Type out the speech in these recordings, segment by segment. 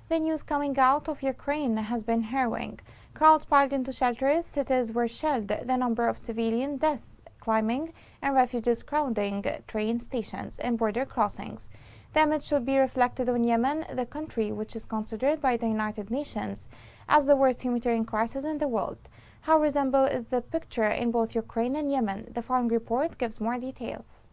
The news coming out of Ukraine has been harrowing. Crowds piled into shelters, cities were shelled, the number of civilian deaths climbing, and refugees crowding train stations and border crossings. The image should be reflected on Yemen, the country which is considered by the United Nations as the worst humanitarian crisis in the world. How resemble is the picture in both Ukraine and Yemen? The following report gives more details.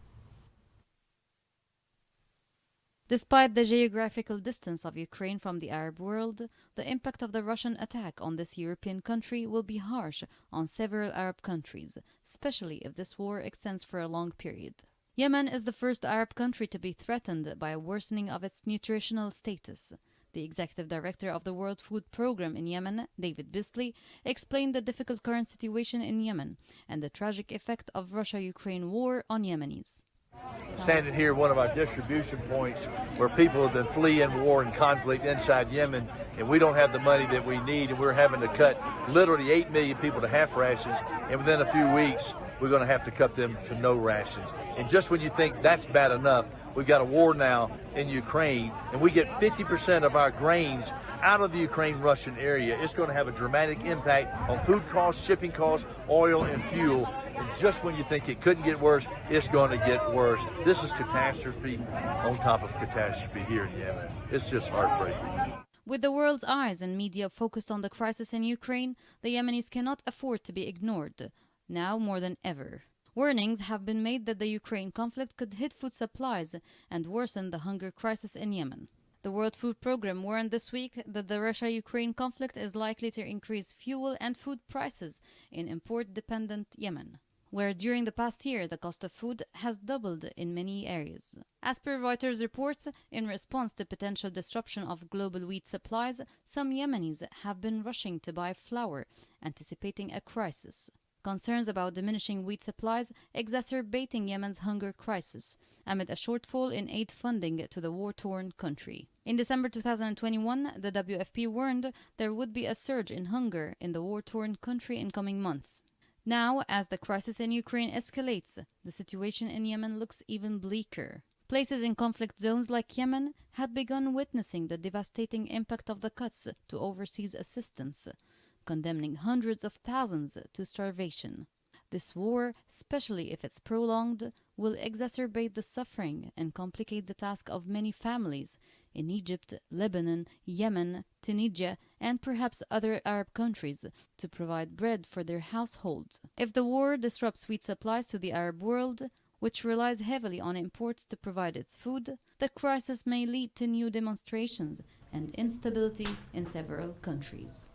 Despite the geographical distance of Ukraine from the Arab world, the impact of the Russian attack on this European country will be harsh on several Arab countries, especially if this war extends for a long period. Yemen is the first Arab country to be threatened by a worsening of its nutritional status. The executive director of the World Food Programme in Yemen, David Bisley, explained the difficult current situation in Yemen and the tragic effect of Russia-Ukraine war on Yemenis. Standing here, one of our distribution points where people have been fleeing war and conflict inside Yemen, and we don't have the money that we need, and we're having to cut literally 8 million people to half rations, and within a few weeks, we're going to have to cut them to no rations. And just when you think that's bad enough, we've got a war now in Ukraine, and we get 50% of our grains out of the Ukraine-Russian area. It's going to have a dramatic impact on food costs, shipping costs, oil, and fuel. And just when you think it couldn't get worse, it's going to get worse. This is catastrophe on top of catastrophe here in Yemen. It's just heartbreaking. With the world's eyes and media focused on the crisis in Ukraine, the Yemenis cannot afford to be ignored, now more than ever. Warnings have been made that the Ukraine conflict could hit food supplies and worsen the hunger crisis in Yemen. The World Food Programme warned this week that the Russia-Ukraine conflict is likely to increase fuel and food prices in import-dependent Yemen, where during the past year the cost of food has doubled in many areas. As per Reuters reports, in response to potential disruption of global wheat supplies, some Yemenis have been rushing to buy flour, anticipating a crisis. Concerns about diminishing wheat supplies exacerbating Yemen's hunger crisis amid a shortfall in aid funding to the war-torn country. In December 2021, the WFP warned there would be a surge in hunger in the war-torn country in coming months. Now, as the crisis in Ukraine escalates, the situation in Yemen looks even bleaker. Places in conflict zones like Yemen had begun witnessing the devastating impact of the cuts to overseas assistance, condemning hundreds of thousands to starvation. This war, especially if it's prolonged, will exacerbate the suffering and complicate the task of many families in Egypt, Lebanon, Yemen, Tunisia, and perhaps other Arab countries to provide bread for their households. If the war disrupts wheat supplies to the Arab world, which relies heavily on imports to provide its food, the crisis may lead to new demonstrations and instability in several countries.